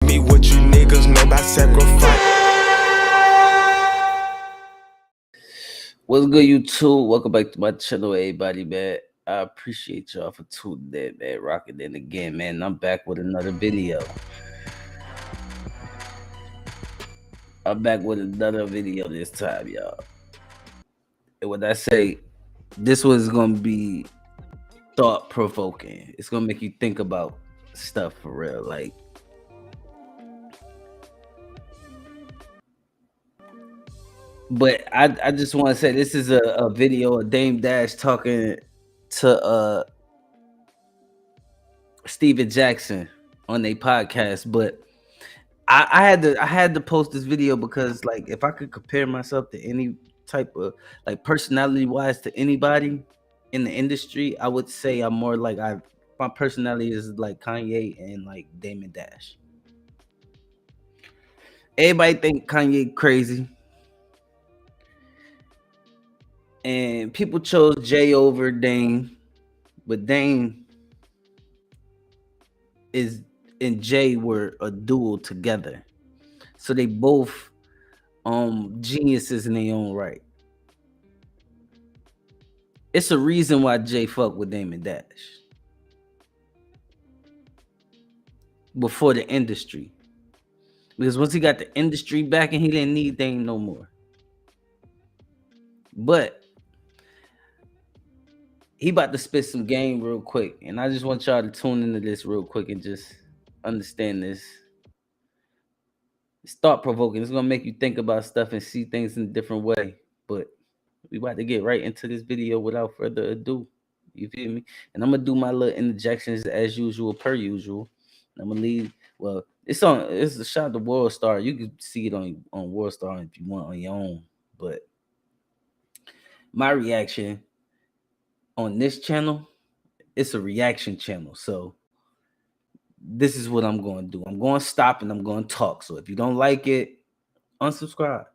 me what you niggas know about sacrifice. What's good, YouTube? Welcome back to my channel, everybody, man. I appreciate y'all for tuning in, man. Rocking in again, man. I'm back with another video. This time, y'all. And when I say this was gonna be thought-provoking, it's gonna make you think about stuff for real. Like, but I just want to say this is a video of Dame Dash talking to Steven Jackson on their podcast, but I had to post this video because, like, if I could compare myself to any type of, like, personality wise to anybody in the industry, I would say I'm more like my personality is like Kanye and like Damon Dash. Everybody think Kanye crazy, and people chose Jay over Dame, but Dame and Jay were a duo together, so they both geniuses in their own right. It's a reason why Jay fucked with Damon Dash before the industry, because once he got the industry back and he didn't need Dame no more. But he about to spit some game real quick, and I just want y'all to tune into this real quick and just understand this. It's thought-provoking. It's gonna make you think about stuff and see things in a different way. But we about to get right into this video without further ado. You feel me? And I'm gonna do my little interjections as usual, per usual. I'm gonna leave. Well, it's a shot to World Star. You can see it on World Star if you want on your own. But my reaction on this channel, it's a reaction channel. So this is what I'm going to do. I'm going to stop and I'm going to talk. So if you don't like it, unsubscribe.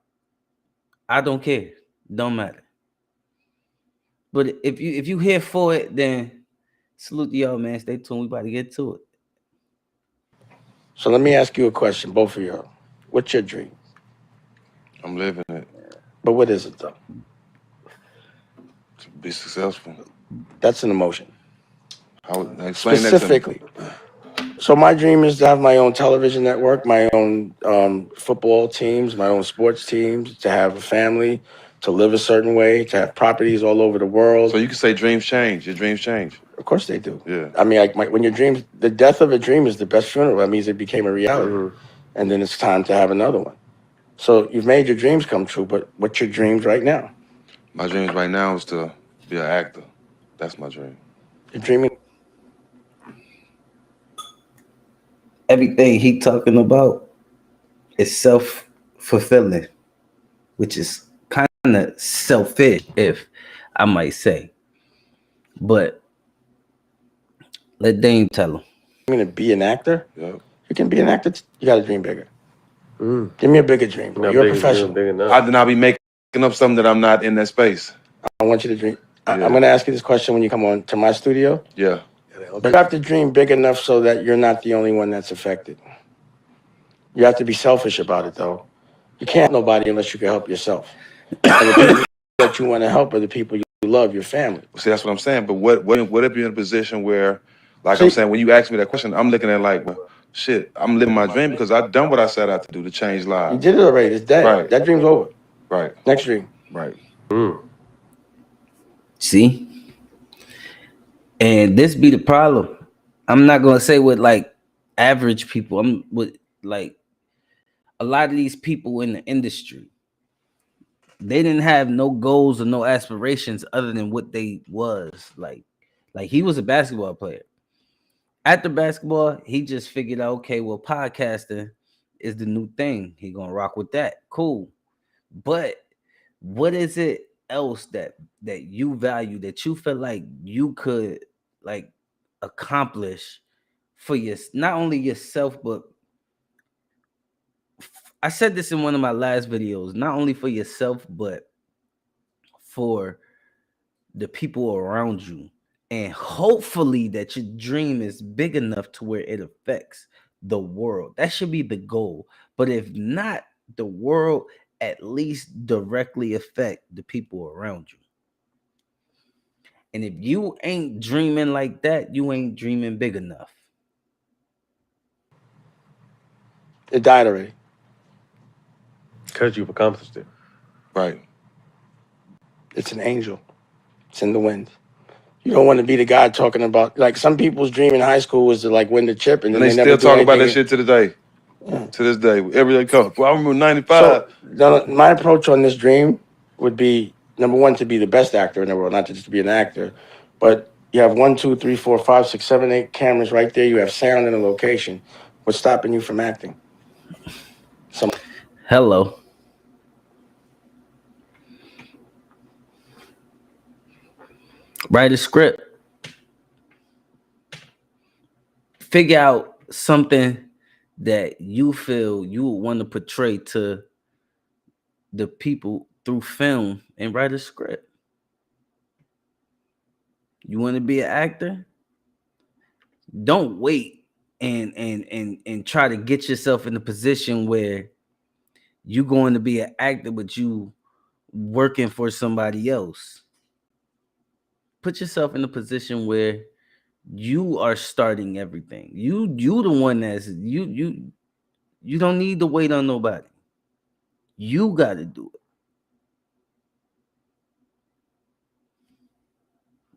I don't care. Don't matter. But if you here for it, then salute to y'all, man. Stay tuned. We about to get to it. So let me ask you a question, both of y'all. What's your dream? I'm living it. But what is it, though? To be successful. That's an emotion. How would explain specifically? So my dream is to have my own television network, my own football teams, my own sports teams, to have a family, to live a certain way, to have properties all over the world. So you can say dreams change. Your dreams change. Of course they do. Yeah. I mean, when your dreams, the death of a dream is the best funeral. That means it became a reality. And then it's time to have another one. So you've made your dreams come true, but what's your dreams right now? My dreams right now is to be an actor. That's my dream. You're dreaming. Everything he talking about is self-fulfilling, which is kind of selfish, if I might say. But let Dame tell him. You mean to be an actor? Yeah. You can be an actor. You got to dream bigger. Give me a bigger dream. You're a professional. I did not be making up something that I'm not in that space. I want you to dream. Yeah. I'm going to ask you this question when you come on to my studio. Yeah. But you have to dream big enough so that you're not the only one that's affected. You have to be selfish about it, though. You can't help nobody unless you can help yourself. And the people that you want to help are the people you love, your family. See, that's what I'm saying. But what if you're in a position where, like I'm saying, when you ask me that question, I'm looking at like, well, shit, I'm living my dream because I've done what I set out to do to change lives. You did it already. It's dead. Right. That dream's over. Right. Next dream. Right. See? And this be the problem. I'm not going to say with like average people. I'm with like a lot of these people in the industry. They didn't have no goals or no aspirations other than what they was. Like he was a basketball player. After basketball, he just figured out, okay, well, podcasting is the new thing. He gonna rock with that. Cool. But what is it else that you value, that you feel like you could like accomplish for not only yourself, but I said this in one of my last videos, not only for yourself, but for the people around you. And hopefully that your dream is big enough to where it affects the world. That should be the goal. But if not the world, at least directly affect the people around you. And if you ain't dreaming like that, you ain't dreaming big enough. It died already. Because you've accomplished it. Right. It's an angel. It's in the wind. You don't want to be the guy talking about, like, some people's dream in high school was to like win the chip, and And then they they still never do talk about that anything. shit to the day. Yeah. To this day. Every day come. Well, I remember 95. So my approach on this dream would be, number one, to be the best actor in the world, not just to be an actor. But you have 1, 2, 3, 4, 5, 6, 7, 8 cameras right there. You have sound and a location. What's stopping you from acting? Hello. Write a script. Figure out something that you feel you would want to portray to the people through film and write a script. You want to be an actor? Don't wait and try to get yourself in a position where you're going to be an actor, but you working for somebody else. Put yourself in a position where you are starting everything. You the one that's you don't need to wait on nobody. You got to do it.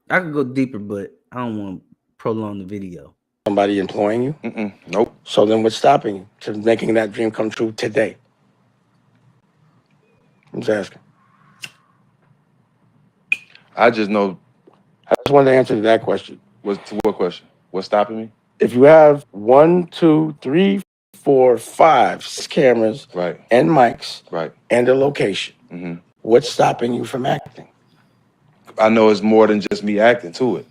I could go deeper, but I don't want to prolong the video. Somebody employing you? Nope. So then what's stopping you from making that dream come true today? I'm just asking. I just know. I just wanted to answer to that question. What question? What's stopping me? If you have 1, 2, 3, 4, 5 6 cameras, Right. and mics, Right. and a location, what's stopping you from acting? I know it's more than just me acting to it.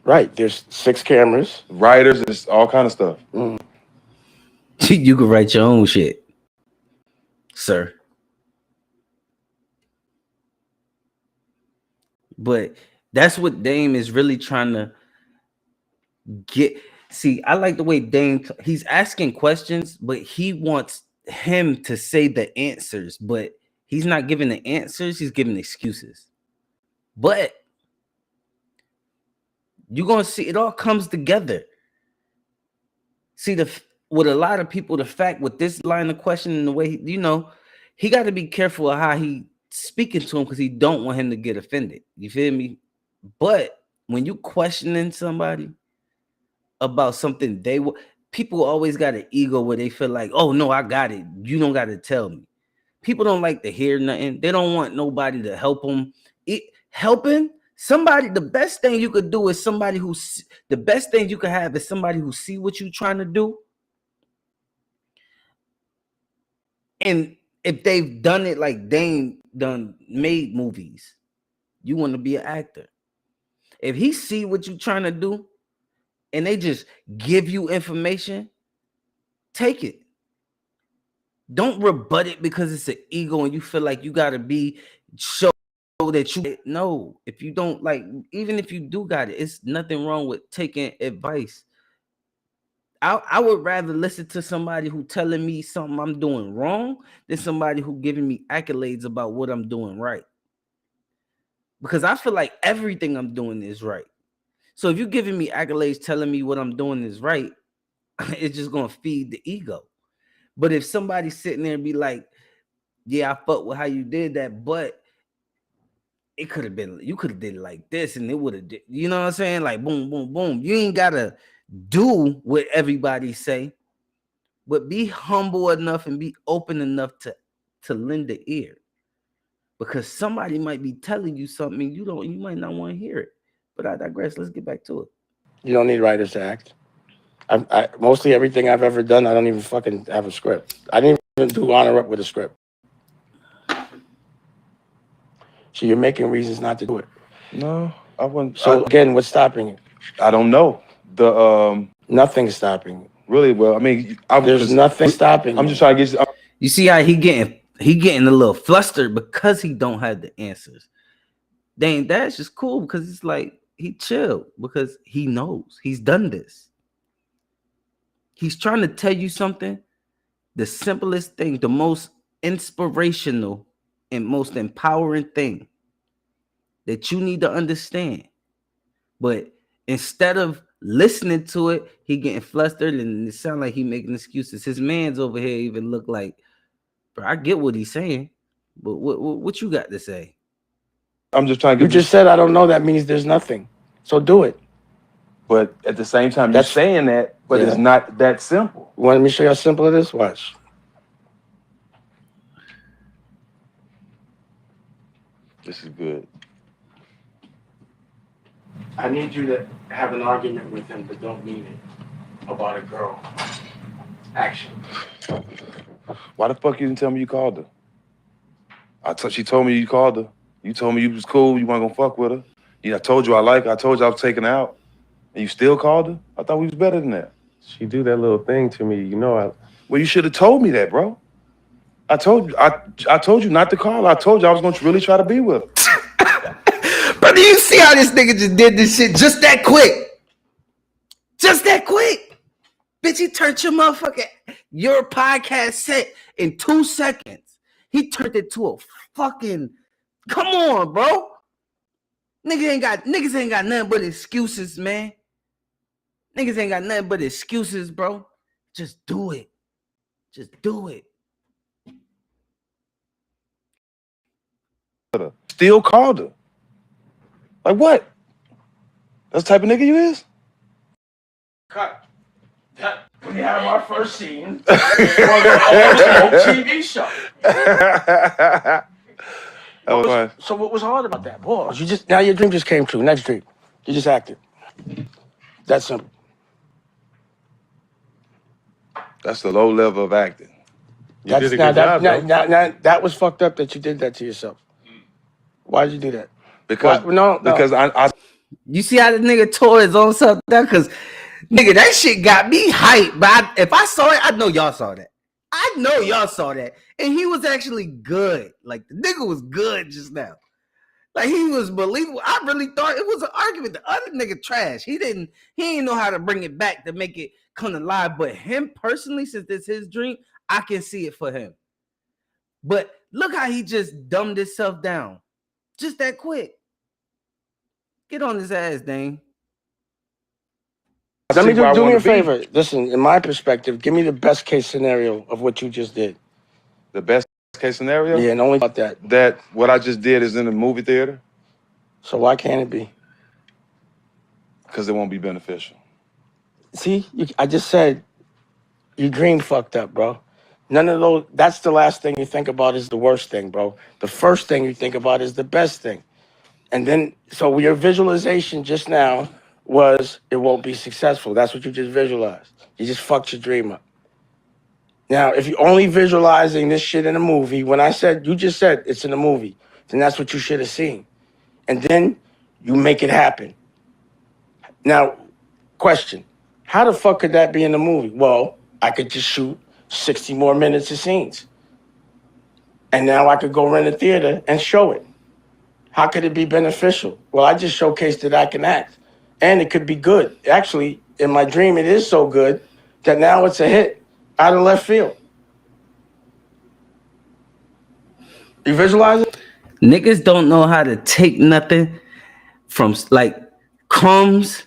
Right. There's 6 cameras. Writers, it's all kind of stuff. You can write your own shit, sir. But that's what Dame is really trying to get. See, I like the way Dame, he's asking questions, but he wants him to say the answers, but he's not giving the answers, he's giving excuses. But you're going to see it all comes together. See, with a lot of people, the fact with this line of question and the way, he got to be careful of how he speaking to him because he don't want him to get offended. You feel me? But when you questioning somebody about something people always got an ego where they feel like, oh no, I got it. You don't got to tell me. People don't like to hear nothing. They don't want nobody to help them. Helping somebody, the best thing you could do is the best thing you could have is somebody who see what you're trying to do. And if they've done it like Dame made movies, you want to be an actor. If he see what you're trying to do and they just give you information, take it. Don't rebut it because it's an ego and you feel like you got to show that you know. If you don't, like, even if you do got it, it's nothing wrong with taking advice. I would rather listen to somebody who telling me something I'm doing wrong than somebody who giving me accolades about what I'm doing right. Because I feel like everything I'm doing is right. So if you're giving me accolades telling me what I'm doing is right, it's just going to feed the ego. But if somebody's sitting there and be like, yeah, I fuck with how you did that, but it could have been, you could have did it like this and it would have, you know what I'm saying? Like boom, boom, boom. You ain't got to do what everybody say, but be humble enough and be open enough to lend the ear, because somebody might be telling you something you might not want to hear it. But I digress. Let's get back to it. You don't need writers to act. I mostly everything I've ever done, I don't even fucking have a script. I didn't even do Honor Up with a script. So you're making reasons not to do it. No, I wouldn't. So again, what's stopping you? I don't know. Nothing's stopping you. Really, well, I mean, there's nothing stopping you. I'm just trying to get you see how he getting a little flustered because he don't have the answers. Dang, that's just cool because it's like he chill because he knows he's done this. He's trying to tell you something. The simplest thing, the most inspirational and most empowering thing that you need to understand. But instead of listening to it, he getting flustered and it sounds like he making excuses. His man's over here even look like, bro, I get what he's saying, but what you got to say? I'm just trying to You get just said, I don't know. That means there's nothing. So do it. But at the same time, That's- you're saying that, but Yeah. it's not that simple. You want me to show you how simple it is? Watch. This is good. I need you to have an argument with him, but don't mean it. About a girl. Action. Why the fuck you didn't tell me you called her? She told me you called her. You told me you was cool. You weren't gonna fuck with her. I told you I like her. I told you I was taking her out. And you still called her? I thought we was better than that. She do that little thing to me, you know. Well, you should have told me that, bro. I told you. I told you not to call her. I told you I was gonna really try to be with her. Bro, do you see how this nigga just did this shit just that quick? Just that quick. Bitch, he turned your podcast set in 2 seconds. He turned it to a fucking, come on, bro. Niggas ain't got nothing but excuses, man. Niggas ain't got nothing but excuses, bro. Just do it. Just do it. Still called her. Like what? That's the type of nigga you is? Cut. We have our first scene for the TV show. That was fine. So what was hard about that? Boy, now your dream just came true. Next dream. You just acted. That's simple. That's the low level of acting. You did a good job, though. Now, that was fucked up that you did that to yourself. Why did you do that? Because No. because I You see how the nigga tore his own stuff down? Because, nigga, that shit got me hyped. But if I saw it, I know y'all saw that. I know y'all saw that. And he was actually good. Like, the nigga was good just now. Like, he was believable. I really thought it was an argument. The other nigga trash. He didn't know how to bring it back to make it come alive. But him personally, since it's his dream, I can see it for him. But look how he just dumbed himself down. Just that quick. Get on his ass, Dane. Let me see where I do me wanna a be. favor. Listen, in my perspective, give me the best case scenario of what you just did. The best case scenario. Yeah, and only about that. That what I just did is in the movie theater So why can't it be? because it won't be beneficial. See, I just said your dream fucked up, bro. None of those, that's the last thing you think about is the worst thing, bro. The first thing you think about is the best thing. And then, so your visualization just now was it won't be successful. That's what you just visualized. You just fucked your dream up. Now, if you're only visualizing this shit in a movie, you just said it's in a movie, then that's what you should have seen. And then you make it happen. Now, question, how the fuck could that be in the movie? Well, I could just shoot 60 more minutes of scenes. And now I could go rent a theater and show it. How could it be beneficial? Well, I just showcased that I can act. And it could be good. Actually, in my dream, it is so good that now it's a hit out of left field. You visualize it? Niggas don't know how to take nothing from like crumbs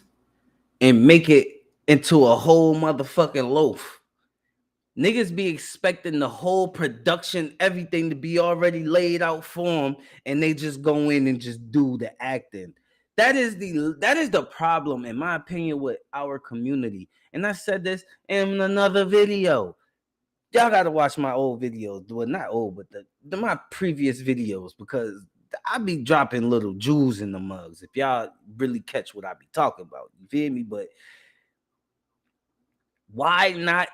and make it into a whole motherfucking loaf. Niggas be expecting the whole production, everything to be already laid out for them, and they just go in and just do the acting. That is the problem, in my opinion, with our community. And I said this in another video. Y'all gotta watch my old videos. Well, not old, but my previous videos, because I be dropping little jewels in the mugs. If y'all really catch what I be talking about, you feel me? But why not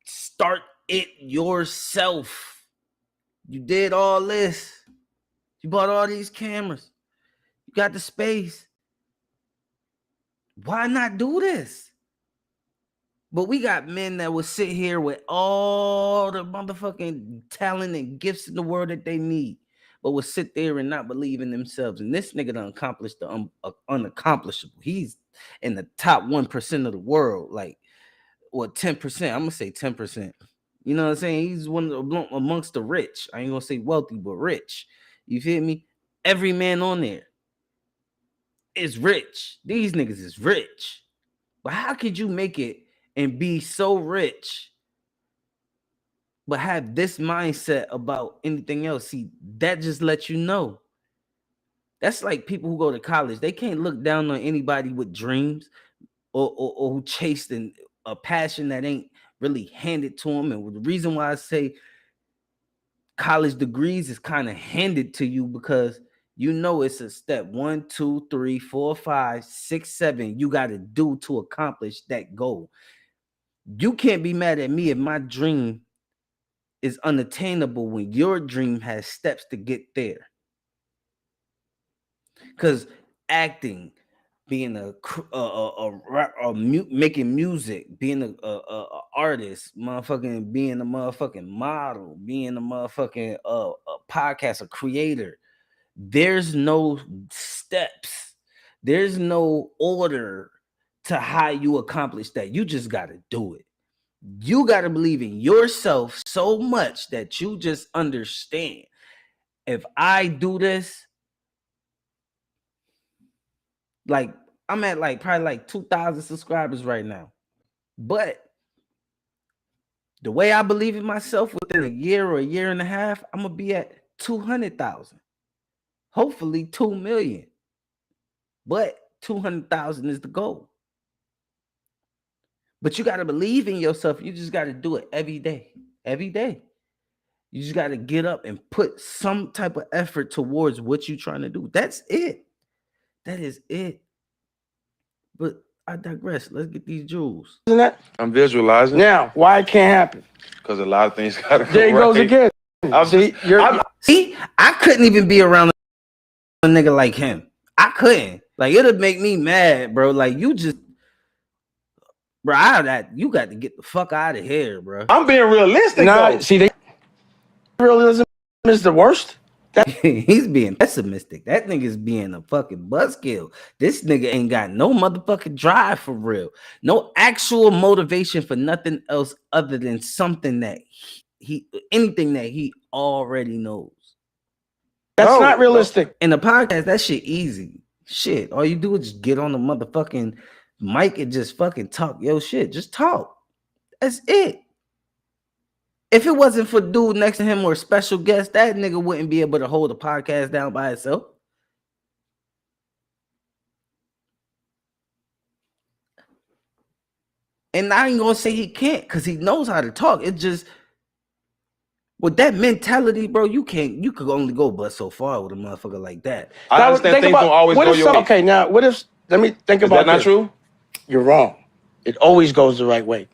start it yourself? You did all this. You bought all these cameras. You got the space. Why not do this? But we got men that will sit here with all the motherfucking talent and gifts in the world that they need, but will sit there and not believe in themselves. And this nigga done accomplished the unaccomplishable. He's in the top 1% of the world. Like, 10%. I'm gonna say 10%. You know what I'm saying? He's one of the, amongst the rich. I ain't gonna say wealthy, but rich. You feel me? Every man on there is rich. These niggas is rich. But how could you make it and be so rich, but have this mindset about anything else? See, that just lets you know. That's like people who go to college. They can't look down on anybody with dreams or who chased a passion that ain't really handed to them. And the reason why I say college degrees is kind of handed to you because you know it's a step 1, 2, 3, 4, 5, 6, 7 you got to do to accomplish that goal. You can't be mad at me if my dream is unattainable when your dream has steps to get there. Because acting, being making music, being a artist, motherfucking being a motherfucking model, being a motherfucking a podcast, a creator. There's no steps. There's no order to how you accomplish that. You just got to do it. You got to believe in yourself so much that you just understand. If I do this, like I'm at like probably like 2,000 subscribers right now. But the way I believe in myself, within a year or a year and a half, I'm going to be at 200,000. Hopefully 2 million. But 200,000 is the goal. But you got to believe in yourself. You just got to do it every day. Every day. You just got to get up and put some type of effort towards what you're trying to do. That's it. That is it. But I digress. Let's get these jewels. Isn't that? I'm visualizing. Now, why it can't happen? Because a lot of things gotta go There he goes right. again. See, I couldn't even be around a nigga like him. I couldn't. Like, it'll make me mad, bro. Like, you just, bro, you got to get the fuck out of here, bro. I'm being realistic. Nah, see, realism is the worst. He's being pessimistic. That nigga's being a fucking buzzkill. This nigga ain't got no motherfucking drive for real. No actual motivation for nothing else other than something that anything that he already knows. That's not realistic. In the podcast, that shit easy. Shit, all you do is just get on the motherfucking mic and just fucking talk your shit. Just talk. That's it. If it wasn't for dude next to him or special guest, that nigga wouldn't be able to hold the podcast down by itself. And I ain't gonna say he can't, because he knows how to talk. It just, with that mentality, bro, you could only go but so far with a motherfucker like that. I understand things don't always go your way. Okay, now, what if, let me think about that. Is that not true? You're wrong. It always goes the right way.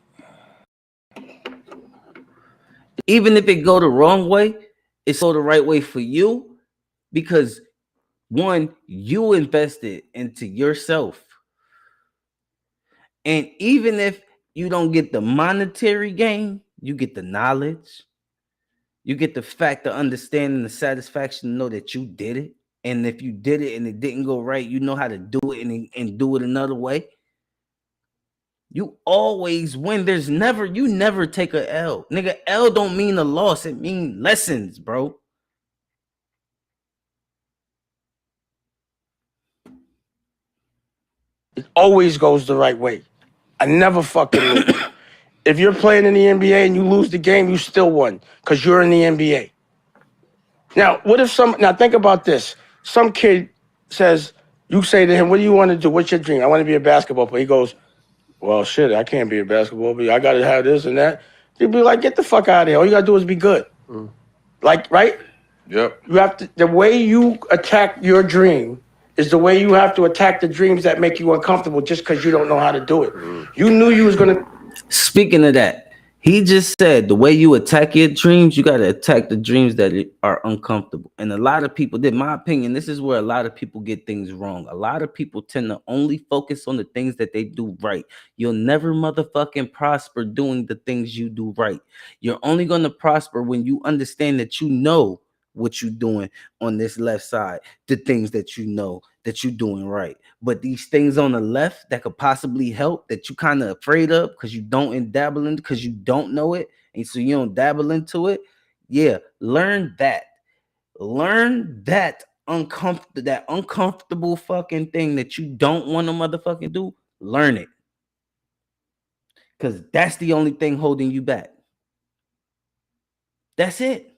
Even if it go the wrong way, it's go the right way for you because, one, you invested into yourself. And even if you don't get the monetary gain, you get the knowledge. You get the fact, the understanding, the satisfaction to know that you did it. And if you did it and it didn't go right, you know how to do it and do it another way. You always win. You never take a L. Nigga, L don't mean a loss. It mean lessons, bro. It always goes the right way. I never fucking lose. If you're playing in the NBA and you lose the game, you still won because you're in the NBA. Now, what if now think about this. Some kid says, you say to him, what do you want to do? What's your dream? I want to be a basketball player. He goes, well, shit, I can't be a basketball player. I got to have this and that. You'd be like, get the fuck out of here. All you got to do is be good. Like, right? Yep. You have to, the way you attack your dream is the way you have to attack the dreams that make you uncomfortable just because you don't know how to do it. You knew you was going to. Speaking of that, he just said the way you attack your dreams, you got to attack the dreams that are uncomfortable. And a lot of people, in my opinion, this is where a lot of people get things wrong. A lot of people tend to only focus on the things that they do right. You'll never motherfucking prosper doing the things you do right. You're only going to prosper when you understand that you know what you're doing on this left side, the things that you know that you're doing right. But these things on the left that could possibly help that you kind of afraid of because you don't dabble in, because you don't know it, and so you don't dabble into it. Yeah, learn that. Learn that uncomfortable fucking thing that you don't want to motherfucking do. Learn it. Because that's the only thing holding you back. That's it.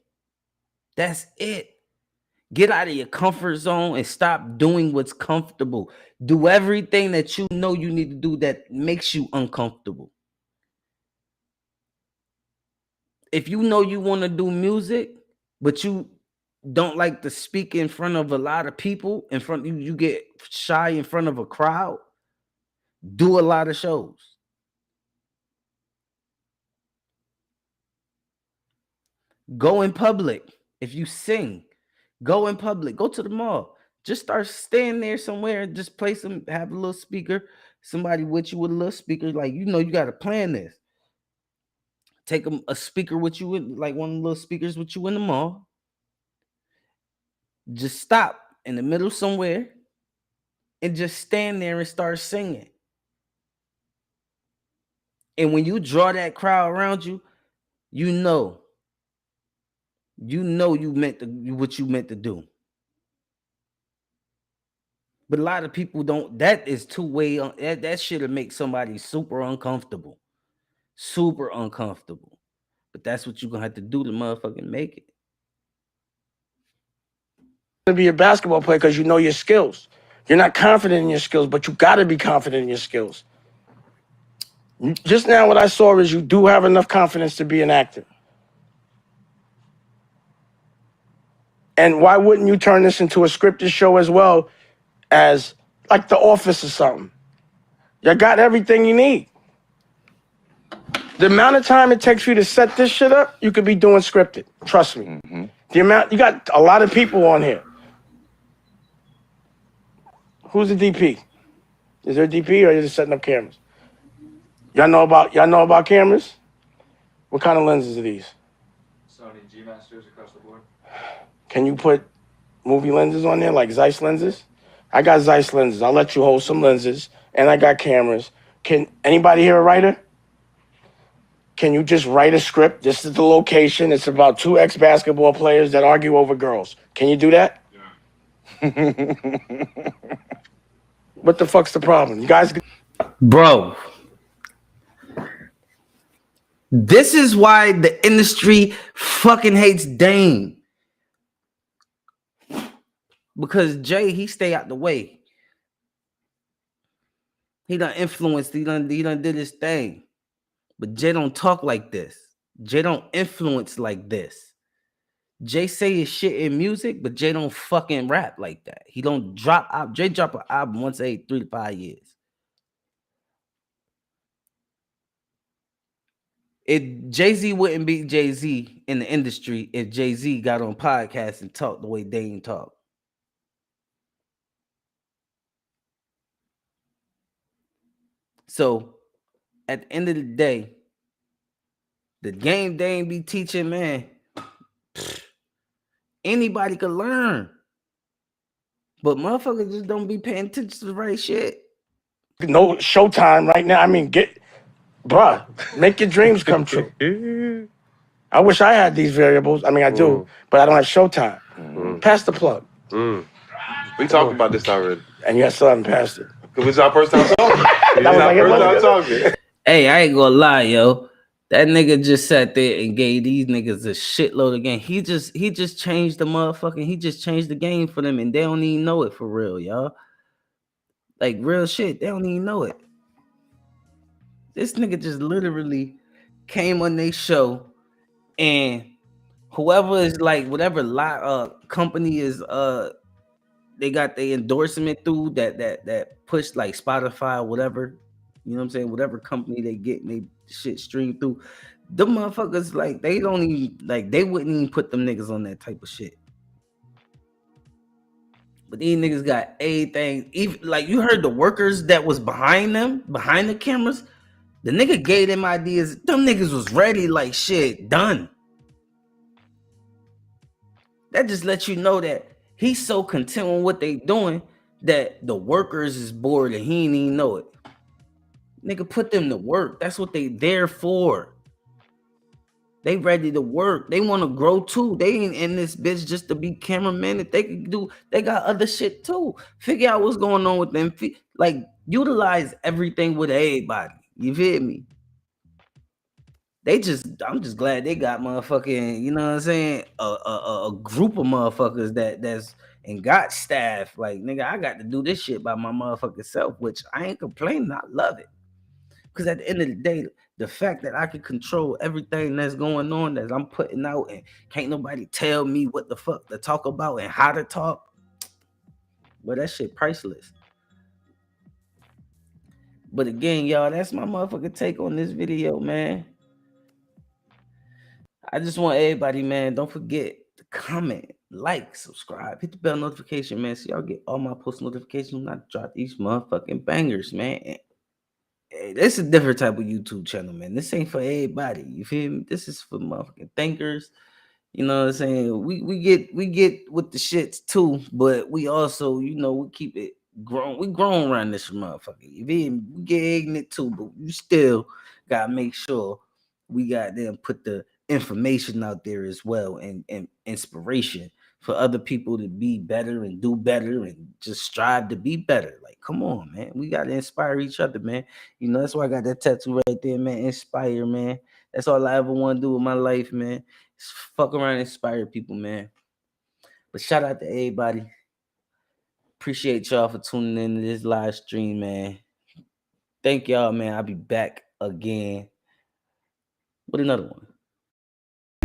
That's it. Get out of your comfort zone and stop doing what's comfortable. Do everything that you know you need to do that makes you uncomfortable. If you know you want to do music, but you don't like to speak in front of a lot of people, you get shy in front of a crowd, do a lot of shows. Go in public. If you sing, go in public. Go to the mall. Just start standing there somewhere and just play have a little speaker. Somebody with you with a little speaker. Like, you know, you got to plan this. Take a speaker with you, like one of the little speakers with you in the mall. Just stop in the middle somewhere and just stand there and start singing. And when you draw that crowd around you, you know you meant what you meant to do. But a lot of people don't. That is two-way. That shit'll make somebody super uncomfortable. Super uncomfortable. But that's what you're gonna have to do to motherfucking make it. To be a basketball player because you know your skills. You're not confident in your skills, but you got to be confident in your skills. Just now what I saw is you do have enough confidence to be an actor. And why wouldn't you turn this into a scripted show as well as like The Office or something? You got everything you need. The amount of time it takes for you to set this shit up, you could be doing scripted. Trust me. Mm-hmm. You got a lot of people on here. Who's the DP? Is there a DP or are you just setting up cameras? Y'all know about cameras? What kind of lenses are these? Sony G Masters across the board. Can you put movie lenses on there, like Zeiss lenses? I got Zeiss lenses. I'll let you hold some lenses, and I got cameras. Can anybody here a writer? Can you just write a script? This is the location. It's about two ex-basketball players that argue over girls. Can you do that? Yeah. What the fuck's the problem? You guys... Bro, this is why the industry fucking hates Dame. Because Jay, he stay out the way. He done influenced, he done did his thing. But Jay don't talk like this. Jay don't influence like this. Jay say his shit in music, but Jay don't fucking rap like that. He don't drop out. Jay drop an album once every 3 to 5 years. Jay-Z wouldn't be Jay-Z in the industry if Jay-Z got on podcasts and talked the way Dame talk. So at the end of the day, the game Dame be teaching, man, anybody could learn. But motherfuckers just don't be paying attention to the right shit. No Showtime right now. I mean, bruh, make your dreams come true. I wish I had these variables. I mean, I do, but I don't have Showtime. Pass the plug. We talked about this already. And you still haven't passed it. It was our first time talking. Hey, I ain't gonna lie, yo. That nigga just sat there and gave these niggas a shitload of game. He just changed the motherfucking, he just changed the game for them, and they don't even know it for real, y'all. Like real shit, they don't even know it. This nigga just literally came on their show, and whoever is like whatever company is they got their endorsement through that push, like Spotify or whatever. You know what I'm saying? Whatever company they get and they shit stream through. Them motherfuckers, like, they don't even, like, they wouldn't even put them niggas on that type of shit. But these niggas got everything. Even, like, you heard the workers that was behind them, behind the cameras. The nigga gave them ideas. Them niggas was ready, like, shit, done. That just lets you know that he's so content with what they doing that the workers is bored and he ain't even know it. Nigga, put them to work. That's what they there for. They ready to work. They want to grow too. They ain't in this bitch just to be cameramen. If they can do, they got other shit too. Figure out what's going on with them. Like, utilize everything with everybody. You feel me? I'm just glad they got motherfucking, you know what I'm saying? A group of motherfuckers that's and got staff. Like, nigga, I got to do this shit by my motherfucking self, which I ain't complaining. I love it. Because at the end of the day, the fact that I can control everything that's going on, that I'm putting out, and can't nobody tell me what the fuck to talk about and how to talk, well, that shit priceless. But again, y'all, that's my motherfucking take on this video, man. I just want everybody, man, don't forget to comment, like, subscribe, hit the bell notification, man, so y'all get all my post notifications when I drop these motherfucking bangers, man. And, hey, this is a different type of YouTube channel, man. This ain't for everybody. You feel me? This is for motherfucking thinkers. You know what I'm saying? We get with the shits too, but we also, you know, we keep it grown. We grown around this motherfucker. You feel me? We get ignorant too, but you still gotta make sure we got them put the information out there as well, and inspiration for other people to be better and do better and just strive to be better. Like, come on, man. We got to inspire each other, man. You know, that's why I got that tattoo right there, man. Inspire, man. That's all I ever want to do with my life, man. Just fuck around and inspire people, man. But shout out to everybody. Appreciate y'all for tuning in to this live stream, man. Thank y'all, man. I'll be back again with another one.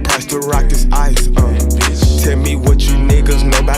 Price to rock this ice, Tell me what you niggas know about